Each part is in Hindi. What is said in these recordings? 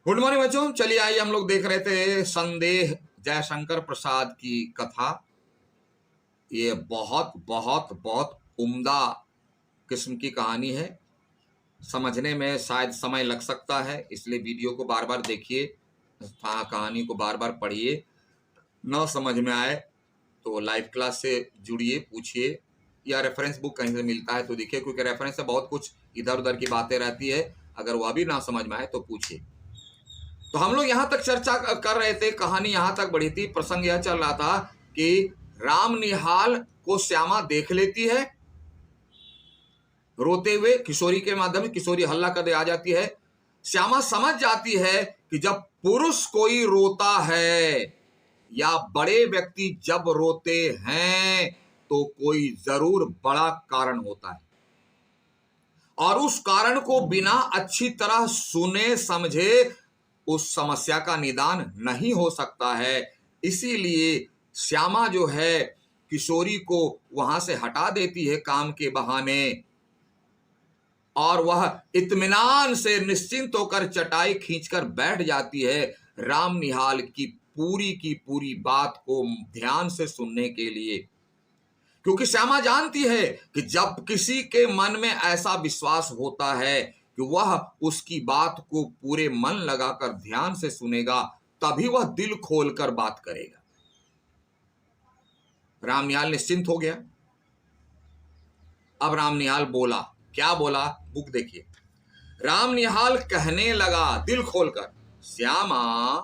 गुड मॉर्निंग बच्चों, चलिए आइए हम लोग देख रहे थे संदेह जयशंकर प्रसाद की कथा। ये बहुत बहुत बहुत उम्दा किस्म की कहानी है। समझने में शायद समय लग सकता है, इसलिए वीडियो को बार बार देखिए, कहानी को बार बार पढ़िए। न समझ में आए तो लाइव क्लास से जुड़िए, पूछिए, या रेफरेंस बुक कहीं से मिलता है तो देखिए, क्योंकि रेफरेंस से बहुत कुछ इधर उधर की बातें रहती है। अगर वह भी ना समझ में आए तो पूछिए। तो हम लोग यहां तक चर्चा कर रहे थे, कहानी यहां तक बढ़ी थी। प्रसंग यह चल रहा था कि राम निहाल को श्यामा देख लेती है रोते हुए, किशोरी के माध्यम से। किशोरी हल्ला कर दे आ जाती है। श्यामा समझ जाती है कि जब पुरुष कोई रोता है या बड़े व्यक्ति जब रोते हैं तो कोई जरूर बड़ा कारण होता है, और उस कारण को बिना अच्छी तरह सुने समझे उस समस्या का निदान नहीं हो सकता है। इसीलिए श्यामा जो है किशोरी को वहां से हटा देती है काम के बहाने, और वह इत्मीनान से निश्चिंत होकर चटाई खींचकर बैठ जाती है राम निहाल की पूरी बात को ध्यान से सुनने के लिए। क्योंकि श्यामा जानती है कि जब किसी के मन में ऐसा विश्वास होता है कि वह उसकी बात को पूरे मन लगाकर ध्यान से सुनेगा, तभी वह दिल खोलकर बात करेगा। राम निहाल निश्चिंत हो गया। अब राम निहाल बोला। क्या बोला? बुक देखिए। राम निहाल कहने लगा दिल खोलकर, श्यामा,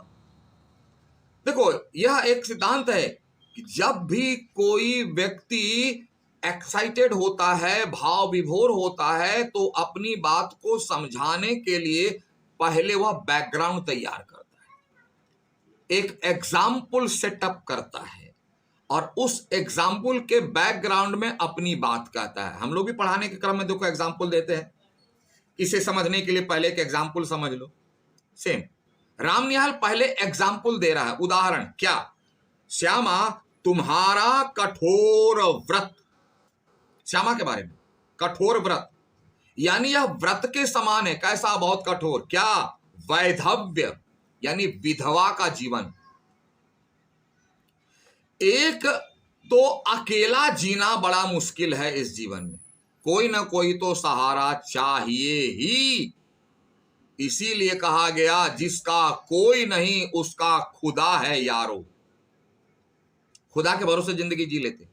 देखो यह एक सिद्धांत है कि जब भी कोई व्यक्ति एक्साइटेड होता है, भाव विभोर होता है, तो अपनी बात को समझाने के लिए पहले वह बैकग्राउंड तैयार करता है, एक एग्जाम्पल सेटअप करता है, और उस एग्जाम्पल के बैकग्राउंड में अपनी बात कहता है। हम लोग भी पढ़ाने के क्रम में देखो एग्जाम्पल देते हैं। इसे समझने के लिए पहले एक एग्जाम्पल समझ लो। सेम राम निहाल पहले एग्जाम्पल दे रहा है, उदाहरण। क्या? श्यामा, तुम्हारा कठोर व्रत, श्यामा के बारे में, कठोर व्रत, यानी यह व्रत के समान है। कैसा? बहुत कठोर। क्या? वैधव्य, यानी विधवा का जीवन। एक तो अकेला जीना बड़ा मुश्किल है इस जीवन में, कोई ना कोई तो सहारा चाहिए ही। इसीलिए कहा गया जिसका कोई नहीं उसका खुदा है यारो। खुदा के भरोसे जिंदगी जी लेते।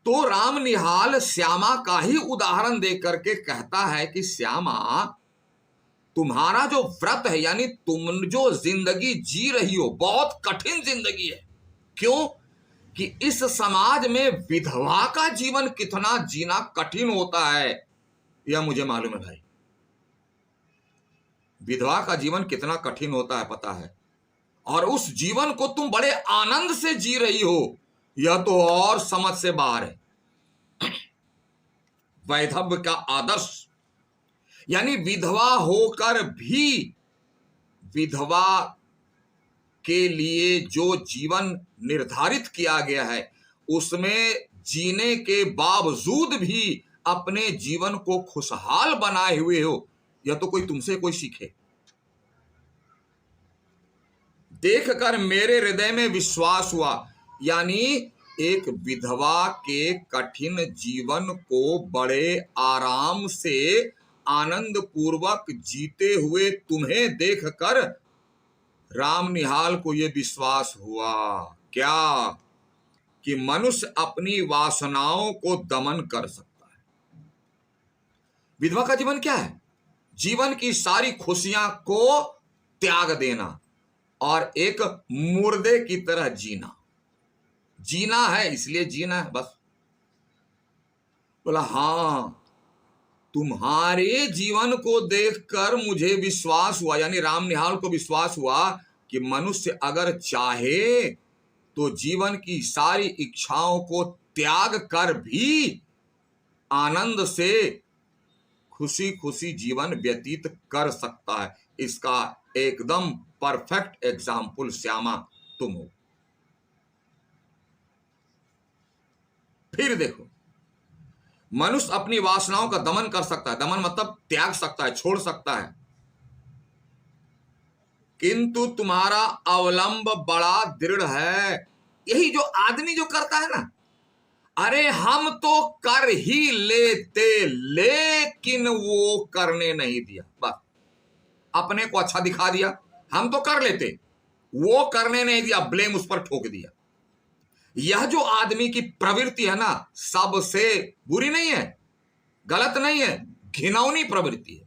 तो राम निहाल श्यामा का ही उदाहरण दे करके कहता है कि श्यामा, तुम्हारा जो व्रत है, यानी तुम जो जिंदगी जी रही हो, बहुत कठिन जिंदगी है। क्यों? कि इस समाज में विधवा का जीवन कितना जीना कठिन होता है, यह मुझे मालूम है भाई। विधवा का जीवन कितना कठिन होता है पता है, और उस जीवन को तुम बड़े आनंद से जी रही हो, यह तो और समझ से बाहर है। वैधव्य का आदर्श, यानी विधवा होकर भी विधवा के लिए जो जीवन निर्धारित किया गया है, उसमें जीने के बावजूद भी अपने जीवन को खुशहाल बनाए हुए हो, यह तो कोई तुमसे कोई सीखे। देखकर मेरे हृदय में विश्वास हुआ, यानी एक विधवा के कठिन जीवन को बड़े आराम से आनंद पूर्वक जीते हुए तुम्हें देखकर राम निहाल को यह विश्वास हुआ। क्या? कि मनुष्य अपनी वासनाओं को दमन कर सकता है। विधवा का जीवन क्या है? जीवन की सारी खुशियां को त्याग देना और एक मुर्दे की तरह जीना। जीना है इसलिए जीना है बस। बोला हाँ, तुम्हारे जीवन को देखकर मुझे विश्वास हुआ, यानी राम निहाल को विश्वास हुआ कि मनुष्य अगर चाहे तो जीवन की सारी इच्छाओं को त्याग कर भी आनंद से खुशी खुशी जीवन व्यतीत कर सकता है। इसका एकदम परफेक्ट एग्जाम्पल श्यामा तुम हो। फिर देखो, मनुष्य अपनी वासनाओं का दमन कर सकता है। दमन मतलब त्याग सकता है, छोड़ सकता है। किंतु तुम्हारा अवलंब बड़ा दृढ़ है। यही जो आदमी जो करता है ना, अरे हम तो कर ही लेते लेकिन वो करने नहीं दिया, बस अपने को अच्छा दिखा दिया, हम तो कर लेते, वो करने नहीं दिया, ब्लेम उस पर ठोक दिया। यह जो आदमी की प्रवृत्ति है ना, सबसे बुरी नहीं है, गलत नहीं है, घिनौनी प्रवृत्ति है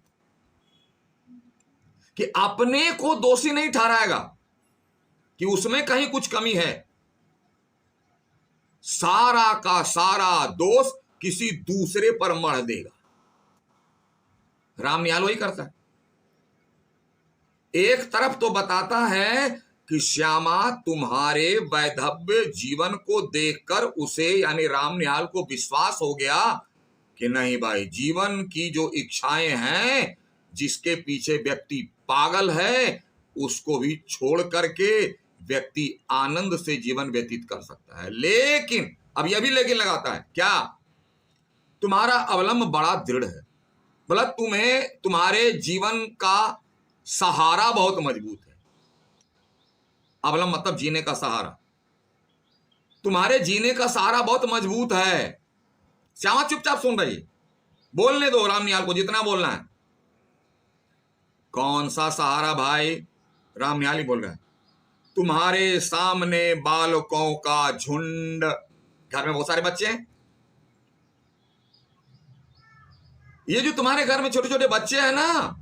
कि अपने को दोषी नहीं ठहराएगा कि उसमें कहीं कुछ कमी है, सारा का सारा दोष किसी दूसरे पर मढ़ देगा। राम निहाल वही करता है। एक तरफ तो बताता है कि श्यामा तुम्हारे वैधव्य जीवन को देखकर उसे यानी राम निहाल को विश्वास हो गया कि नहीं भाई, जीवन की जो इच्छाएं हैं, जिसके पीछे व्यक्ति पागल है, उसको भी छोड़ करके व्यक्ति आनंद से जीवन व्यतीत कर सकता है। लेकिन अब यह भी लेकिन लगाता है क्या, तुम्हारा अवलंब बड़ा दृढ़ है, मतलब तुम्हें तुम्हारे जीवन का सहारा बहुत मजबूत है। अवलंब मतलब जीने का सहारा, तुम्हारे जीने का सहारा बहुत मजबूत है। श्यामा चुपचाप सुन रही है, बोलने दो राम निहाल को जितना बोलना है। कौन सा सहारा भाई? राम निहाल ही बोल रहा है, तुम्हारे सामने बालकों का झुंड, घर में बहुत सारे बच्चे हैं, ये जो तुम्हारे घर में छोटे छोटे बच्चे हैं ना,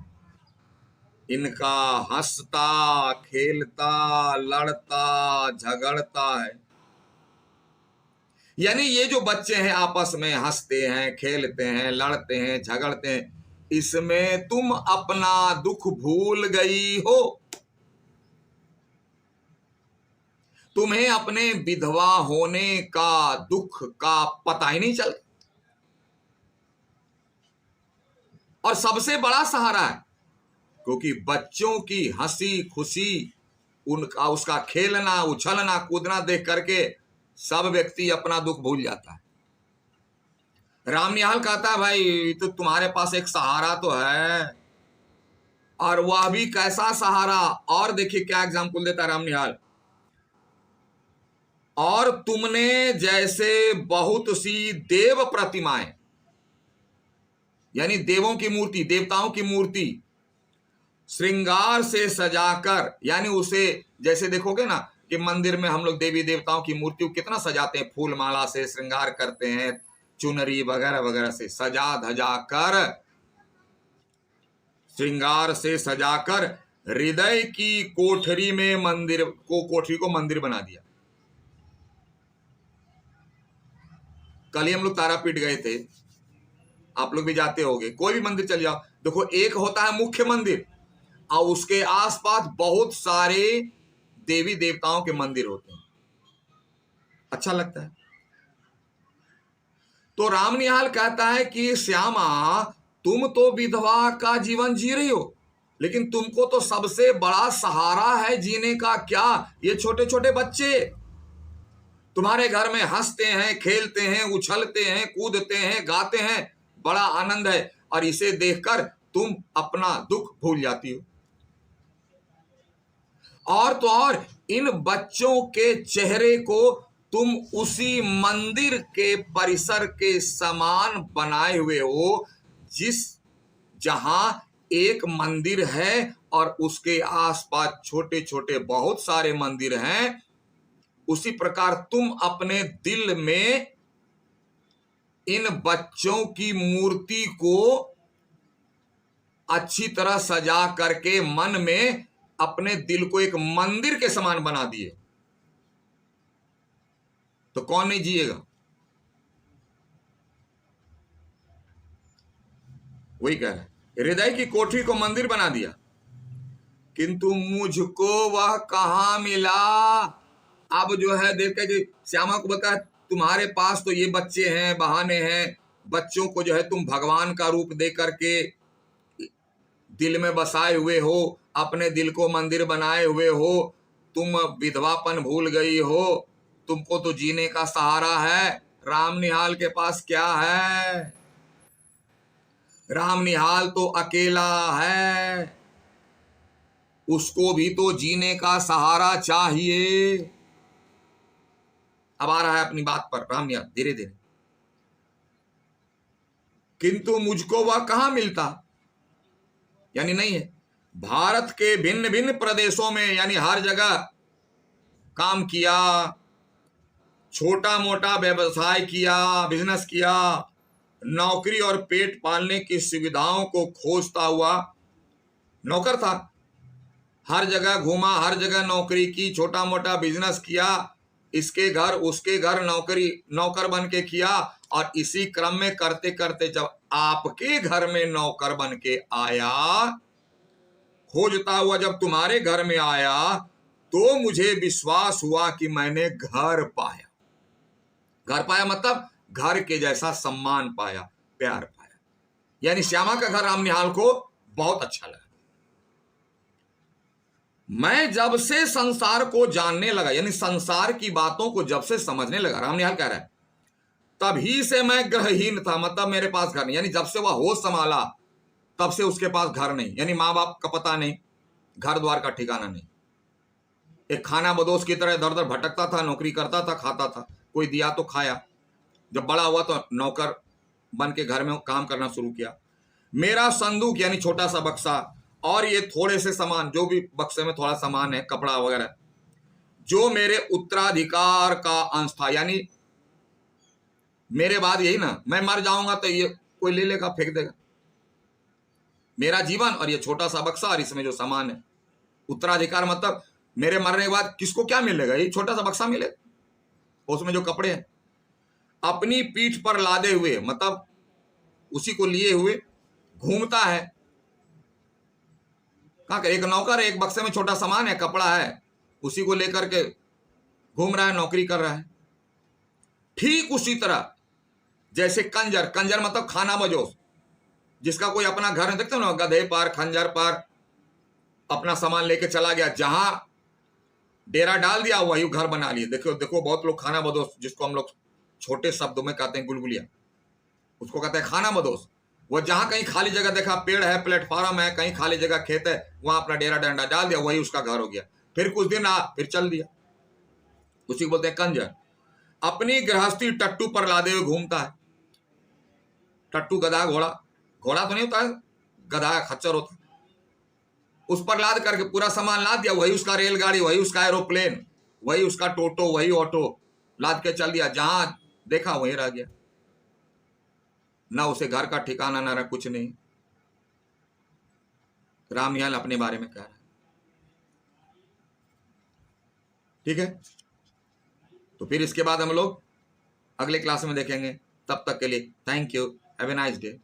इनका हंसता खेलता लड़ता झगड़ता है। यानी ये जो बच्चे हैं आपस में हंसते हैं, खेलते हैं, लड़ते हैं, झगड़ते हैं, इसमें तुम अपना दुख भूल गई हो। तुम्हें अपने विधवा होने का दुख का पता ही नहीं चल, और सबसे बड़ा सहारा है, क्योंकि बच्चों की हंसी खुशी, उनका उसका खेलना उछलना कूदना देख करके सब व्यक्ति अपना दुख भूल जाता है। राम निहाल कहता है भाई, तो तुम्हारे पास एक सहारा तो है, और वह भी कैसा सहारा। और देखिए क्या एग्जाम्पल देता है राम निहाल, और तुमने जैसे बहुत सी देव प्रतिमाएं, यानी देवों की मूर्ति, देवताओं की मूर्ति श्रृंगार से सजाकर, यानी उसे जैसे देखोगे ना कि मंदिर में हम लोग देवी देवताओं की मूर्ति को कितना सजाते हैं, फूल माला से श्रृंगार करते हैं, चुनरी वगैरह वगैरह से सजा धजा कर, श्रृंगार से सजाकर हृदय की कोठरी में मंदिर को, कोठरी को मंदिर बना दिया। कल ही हम लोग तारापीठ गए थे, आप लोग भी जाते होंगे, कोई भी मंदिर चल जाओ, देखो एक होता है मुख्य मंदिर और उसके आसपास बहुत सारे देवी देवताओं के मंदिर होते हैं, अच्छा लगता है। तो राम निहाल कहता है कि श्यामा तुम तो विधवा का जीवन जी रही हो, लेकिन तुमको तो सबसे बड़ा सहारा है जीने का, क्या, ये छोटे छोटे बच्चे तुम्हारे घर में हंसते हैं, खेलते हैं, उछलते हैं, कूदते हैं, गाते हैं, बड़ा आनंद है, और इसे देखकर तुम अपना दुख भूल जाती हो। और तो और इन बच्चों के चेहरे को तुम उसी मंदिर के परिसर के समान बनाए हुए हो, जहां एक मंदिर है और उसके आसपास छोटे छोटे बहुत सारे मंदिर हैं, उसी प्रकार तुम अपने दिल में इन बच्चों की मूर्ति को अच्छी तरह सजा करके मन में अपने दिल को एक मंदिर के समान बना दिए, तो कौन नहीं जिएगा? वही कह रहा है, हृदय की कोठरी को मंदिर बना दिया, किंतु मुझको वह कहां मिला। अब जो है देख के श्यामा को बता, तुम्हारे पास तो ये बच्चे हैं, बहाने हैं, बच्चों को जो है तुम भगवान का रूप दे करके दिल में बसाए हुए हो, अपने दिल को मंदिर बनाए हुए हो, तुम विधवापन भूल गई हो, तुमको तो जीने का सहारा है। राम निहाल के पास क्या है? राम निहाल तो अकेला है। उसको भी तो जीने का सहारा चाहिए। अब आ रहा है अपनी बात पर रामनिया धीरे धीरे। किंतु मुझको वह कहां मिलता, यानी नहीं है। भारत के भिन्न भिन्न प्रदेशों में यानी हर जगह काम किया, छोटा मोटा व्यवसाय किया, बिजनेस किया, नौकरी और पेट पालने की सुविधाओं को खोजता हुआ नौकर था। हर जगह घूमा, हर जगह नौकरी की, छोटा मोटा बिजनेस किया, इसके घर उसके घर नौकरी नौकर बन के किया। और इसी क्रम में करते करते जब आपके घर में नौकर बन के आया, खोजता हुआ जब तुम्हारे घर में आया, तो मुझे विश्वास हुआ कि मैंने घर पाया। घर पाया मतलब घर के जैसा सम्मान पाया, प्यार पाया। यानी श्यामा का घर रामनिहाल को बहुत अच्छा लगा। मैं जब से संसार को जानने लगा, यानी संसार की बातों को जब से समझने लगा, रामनिहाल कह रहा है, तभी से मैं ग्रहहीन था, मतलब मेरे पास घर नहीं। यानी जब से वह होश संभाला तब से उसके पास घर नहीं, यानी माँ बाप का पता नहीं, घर द्वार का ठिकाना नहीं। एक खाना बदोश की तरह इधर उधर भटकता था, नौकरी करता था, खाता था, कोई दिया तो खाया। जब बड़ा हुआ तो नौकर बन के घर में काम करना शुरू किया। मेरा संदूक यानी छोटा सा बक्सा और ये थोड़े से सामान, जो भी बक्से में थोड़ा सामान है, कपड़ा वगैरह, जो मेरे उत्तराधिकार का अंश था। यानी मेरे बाद यही ना, मैं मर जाऊंगा तो ये कोई ले लेगा, फेंक देगा। मेरा जीवन और ये छोटा सा बक्सा और इसमें जो सामान है, उत्तराधिकार मतलब मेरे मरने के बाद किसको क्या मिलेगा, ये छोटा सा बक्सा मिलेगा, उसमें जो कपड़े हैं। अपनी पीठ पर लादे हुए मतलब उसी को लिए हुए घूमता है। कहां का एक नौकर है, एक बक्से में छोटा सामान है, कपड़ा है, उसी को लेकर के घूम रहा है, नौकरी कर रहा है। ठीक उसी तरह जैसे कंजर, कंजर मतलब खाना बजोस, जिसका कोई अपना घर नहीं, देखते हो ना, गधे पर खंजर पर अपना सामान लेके चला गया, जहां डेरा डाल दिया वही घर बना लिए। देखो देखो बहुत लोग खाना बदोश, जिसको हम लोग छोटे शब्दों में कहते हैं गुलगुलिया, उसको कहते हैं खाना बदोश। वह जहां कहीं खाली जगह देखा, पेड़ है, प्लेटफॉर्म है, कहीं खाली जगह खेत है, वहां अपना डेरा डंडा डाल दिया, वही उसका घर हो गया। फिर कुछ दिन फिर चल दिया, उसी को बोलते हैं कंजर। अपनी गृहस्थी टट्टू पर लादे हुए घूमता है। टट्टू गधा घोड़ा, घोड़ा तो नहीं होता है, गधा खच्चर होता है, उस पर लाद करके पूरा सामान लाद दिया, वही उसका रेलगाड़ी, वही उसका एरोप्लेन, वही उसका टोटो, वही ऑटो लाद के चल दिया, जहां देखा वहीं रह गया। ना उसे घर का ठिकाना, ना कुछ नहीं। रामनिहाल अपने बारे में कह रहा है। ठीक है, तो फिर इसके बाद हम लोग अगले क्लास में देखेंगे। तब तक के लिए thank you, have a nice day.